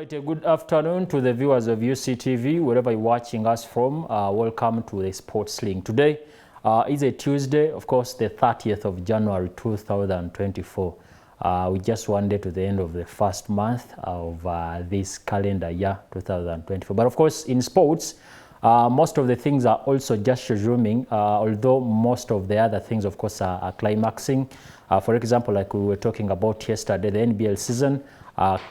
Right, a good afternoon to the viewers of Uctv, wherever you're watching us from. Welcome to the Sports Link. Today is a Tuesday, of course, the 30th of January 2024. We're just one day to the end of the first month of this calendar year 2024. But of course, in sports, most of the things are also just resuming, although most of the other things, of course, are climaxing. For example, like we were talking about yesterday, the NBL season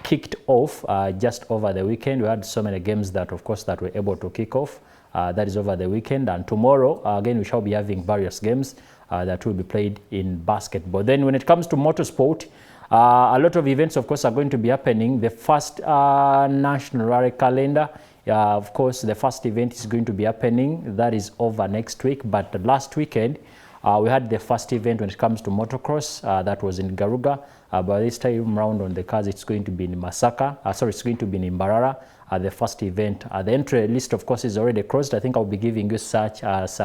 kicked off just over the weekend. We had so many games that, of course, that were able to kick off. That is over the weekend. And tomorrow, again, we shall be having various games that will be played in basketball. Then when it comes to motorsport, a lot of events, of course, are going to be happening. The first national rally calendar, of course, the first event is going to be happening. That is over next week. But the last weekend, we had the first event when it comes to motocross. That was in Garuga. By this time round on the cars, it's going to be in Masaka. It's going to be in Mbarara. The first event. The entry list, of course, is already closed. I think I'll be giving you such as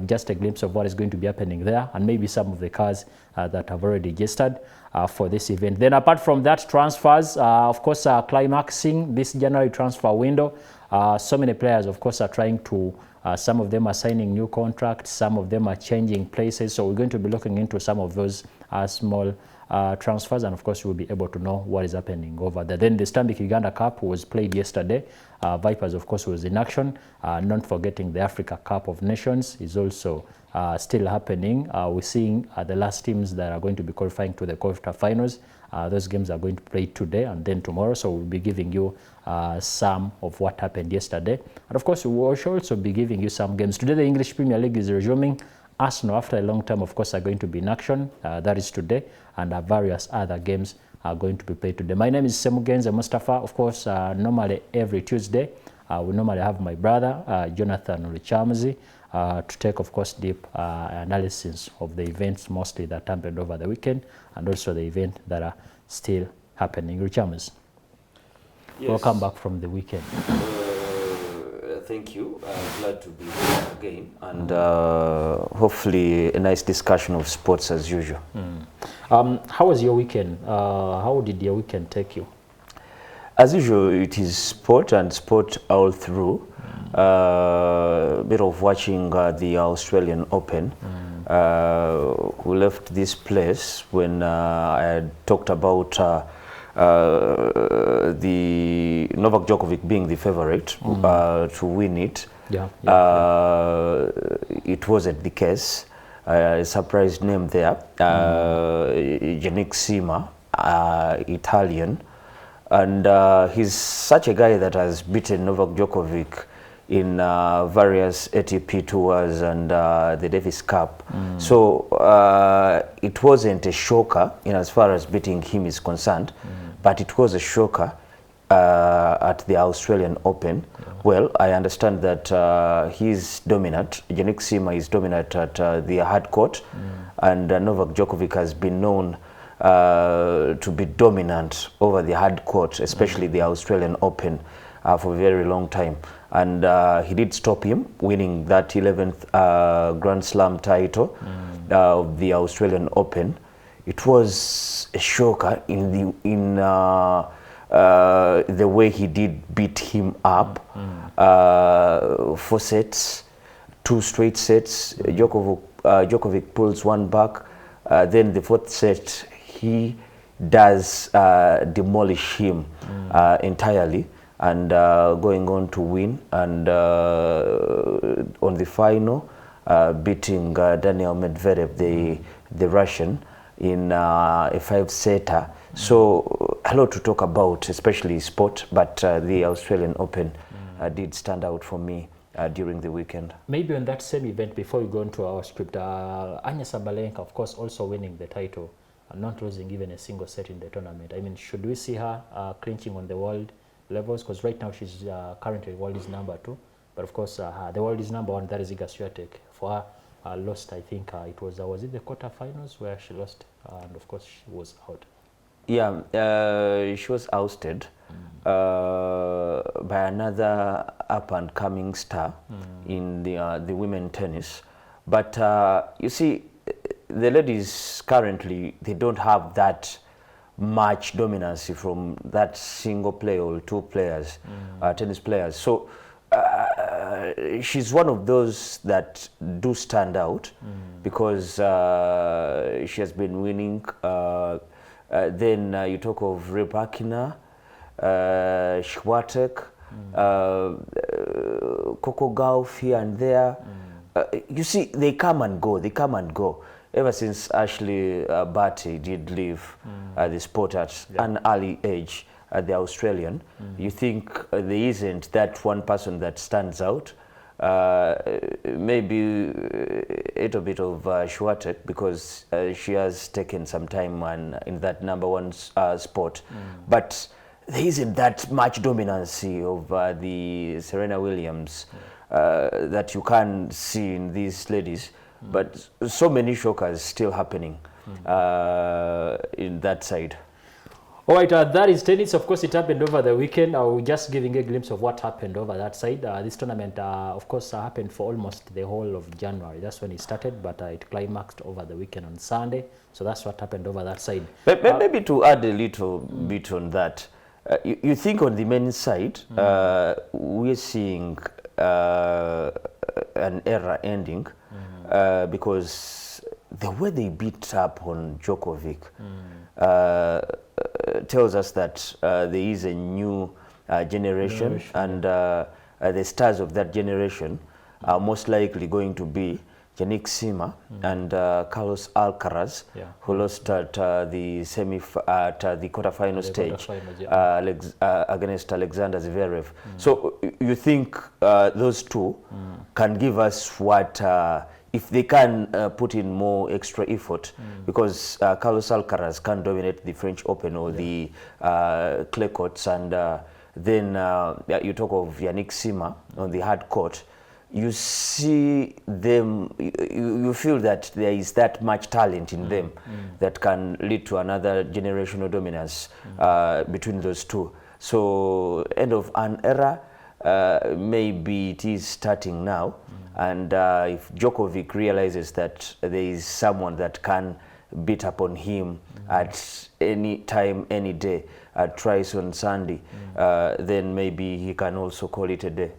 just a glimpse of what is going to be happening there, and maybe some of the cars that have already registered for this event. Then apart from that, transfers, of course, are climaxing this January transfer window. So many players, of course, are trying to, some of them are signing new contracts, some of them are changing places. So we're going to be looking into some of those small transfers, and of course we'll be able to know what is happening over there. Then the Stanbic Uganda Cup was played yesterday. Vipers, of course, was in action. Not forgetting the Africa Cup of Nations is also still happening. We're seeing the last teams that are going to be qualifying to the quarterfinals. Those games are going to play today and then tomorrow, so we'll be giving you some of what happened yesterday. And of course, we will also be giving you some games. Today, the English Premier League is resuming. Arsenal, after a long time, of course, are going to be in action. That is today, and various other games are going to be played today. My name is Semugenza Mustafa. Of course, normally every Tuesday, we normally have my brother, Jonathan Oluchamuzi, to take, of course, deep analysis of the events mostly that happened over the weekend, and also the events that are still happening. Oluchamuzi, yes. Welcome back from the weekend. Thank you. Glad to be here again, and hopefully a nice discussion of sports as usual. How was your weekend? How did your weekend take you? As usual, it is sport and sport all through. A bit of watching the Australian Open. We left this place when I had talked about the Novak Djokovic being the favorite to win it. It wasn't the case. A surprise name there, Yannick Sinner, Italian, and he's such a guy that has beaten Novak Djokovic in various ATP tours and the Davis Cup. So it wasn't a shocker in as far as beating him is concerned, but it was a shocker at the Australian Open. Well, I understand that he's dominant. Yannick Sinner is dominant at the hard court, and Novak Djokovic has been known to be dominant over the hard court, especially the Australian Open, for a very long time. And he did stop him winning that 11th Grand Slam title of the Australian Open. It was a shocker in the way he did beat him up. 4 sets, 2 straight sets. Djokovic pulls one back. Then the 4th set, he does demolish him entirely, and going on to win, and on the final, beating Daniel Medvedev, the Russian, in a 5-setter. So a lot to talk about, especially sport, but the Australian Open did stand out for me during the weekend. Maybe on that same event, before we go into our script, Anya Sabalenka, of course, also winning the title, not losing even a single set in the tournament. I mean, should we see her clinching on the world levels? Because right now she's currently world is number 2, but of course the world is number 1. That is Iga Swiatek. For her, lost, I think it was it the quarterfinals where she lost, and of course she was out. Yeah, she was ousted by another up-and-coming star in the women tennis. But you see, the ladies currently, they don't have that much dominance from that single player or two players, tennis players. So she's one of those that do stand out because she has been winning. Then you talk of Rybakina, Swiatek, Coco Gauff here and there. You see, they come and go. They come and go. Ever since Ashley Barty did leave the sport at an early age, the Australian, you think there isn't that one person that stands out. Maybe a little bit of Swiatek because she has taken some time in that number one spot. But there isn't that much dominancy of the Serena Williams that you can see in these ladies. But so many shockers still happening in that side. All right, that is tennis. Of course, it happened over the weekend. We're just giving a glimpse of what happened over that side. This tournament, of course, happened for almost the whole of January. That's when it started, but it climaxed over the weekend on Sunday. So that's what happened over that side. Maybe to add a little bit on that, you think on the men's side, we're seeing an era ending because the way they beat up on Djokovic tells us that there is a new generation, and the stars of that generation are most likely going to be Jannik Sinner and Carlos Alcaraz, who lost at the quarterfinal stage against Alexander Zverev. So you think those two can give us what if they can put in more extra effort, because Carlos Alcaraz can dominate the French Open or the clay courts, and then you talk of Jannik Sinner on the hard court. You see them, you feel that there is that much talent in them that can lead to another generational dominance between those two. So end of an era, maybe it is starting now. And if Djokovic realizes that there is someone that can beat up on him at any time, any day, twice on Sunday, then maybe he can also call it a day.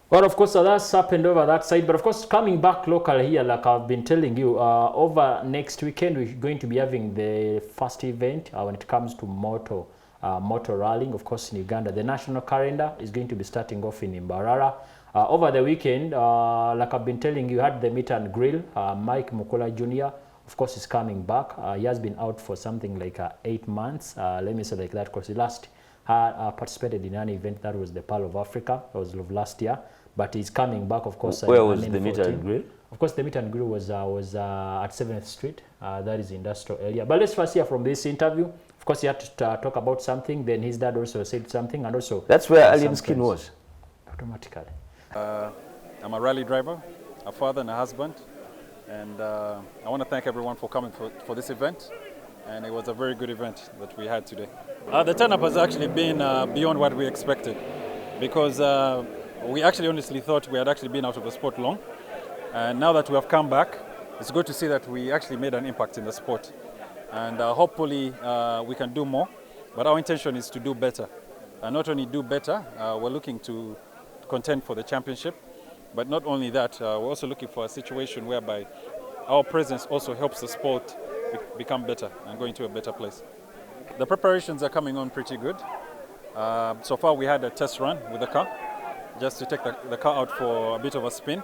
Well, of course, that's happened over that side. But of course, coming back local here, like I've been telling you, over next weekend, we're going to be having the first event when it comes to motor rallying, of course, in Uganda. The national calendar is going to be starting off in Mbarara. Over the weekend, like I've been telling you, had the meet and grill. Mike Mukola Jr., of course, is coming back. He has been out for something like 8 months. Let me say like that, because he last participated in an event that was the Pearl of Africa. That was of last year. But he's coming back, of course. Where was the meet and grill? Of course, the meet and grill was at 7th Street. That is the industrial area. But let's first hear from this interview. Of course, he had to talk about something. Then his dad also said something. And also... That's where Alien Skin was? Automatically. I'm a rally driver, a father and a husband. And I want to thank everyone for coming for this event. And it was a very good event that we had today. The turn-up has actually been beyond what we expected. Because... we actually honestly thought we had actually been out of the sport long. And now that we have come back, it's good to see that we actually made an impact in the sport. And hopefully we can do more. But our intention is to do better. And not only do better, we're looking to contend for the championship. But not only that, we're also looking for a situation whereby our presence also helps the sport become better and go into a better place. The preparations are coming on pretty good. So far we had a test run with the car, just to take the car out for a bit of a spin.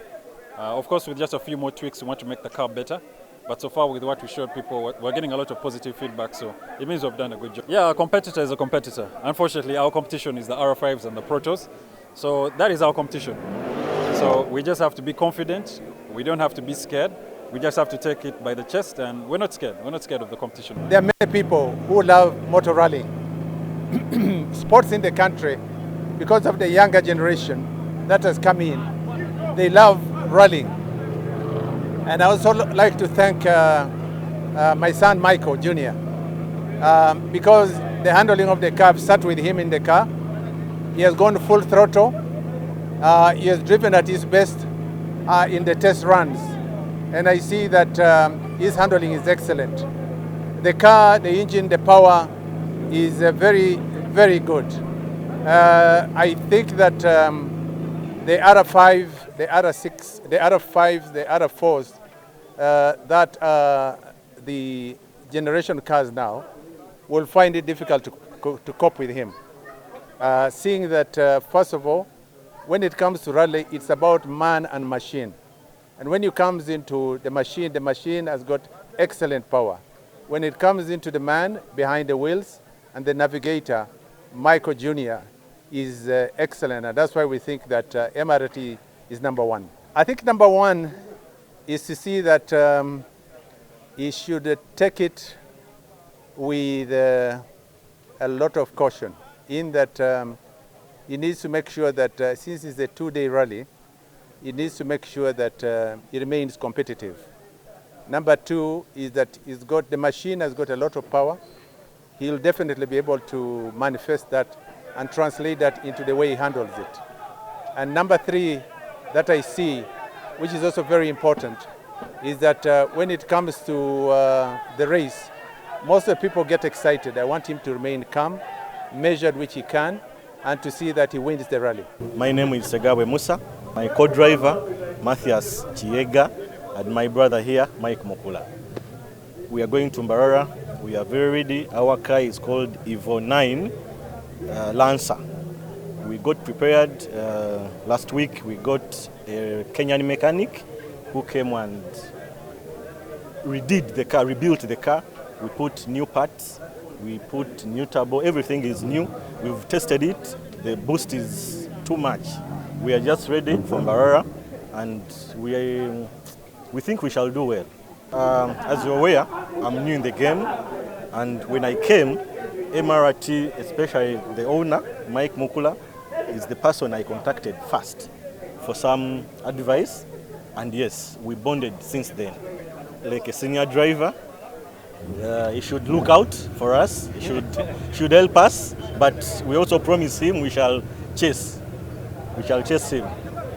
Of course, with just a few more tweaks, we want to make the car better. But so far, with what we showed people, we're getting a lot of positive feedback, so it means we've done a good job. Yeah, a competitor is a competitor. Unfortunately, our competition is the R5s and the Protos. So that is our competition. So we just have to be confident. We don't have to be scared. We just have to take it by the chest, and we're not scared. We're not scared of the competition. There are many people who love motor rallying. Sports in the country, because of the younger generation that has come in, they love rallying. And I also like to thank my son Michael Jr. Because the handling of the car started with him in the car. He has gone full throttle. He has driven at his best in the test runs. And I see that his handling is excellent. The car, the engine, the power is very, very good. I think that the other 5, the other 6, the other 5, the other 4s that the generation cars now will find it difficult to cope with him. Seeing that, first of all, when it comes to rally, it's about man and machine. And when it comes into the machine has got excellent power. When it comes into the man behind the wheels and the navigator, Michael Jr. is excellent. And that's why we think that MRT is number 1. I think number 1 is to see that he should take it with a lot of caution, in that he needs to make sure that since it's a 2-day rally, he needs to make sure that he remains competitive. Number 2 is that the machine has got a lot of power. He'll definitely be able to manifest that and translate that into the way he handles it. And number 3 that I see, which is also very important, is that when it comes to the race, most of the people get excited. I want him to remain calm, measured which he can, and to see that he wins the rally. My name is Segawe Musa. My co-driver, Matthias Chiega, and my brother here, Mike Mukula. We are going to Mbarara. We are very ready. Our car is called Evo 9 Lancer. We got prepared last week. We got a Kenyan mechanic who came and redid the car, rebuilt the car. We put new parts, we put new turbo, everything is new. We've tested it. The boost is too much. We are just ready for Mbarara, and we think we shall do well. As you're aware, I'm new in the game, and when I came, MRT, especially the owner, Mike Mukula, is the person I contacted first for some advice, and yes, we bonded since then. Like a senior driver, he should look out for us, he should help us, but we also promise him we shall chase him.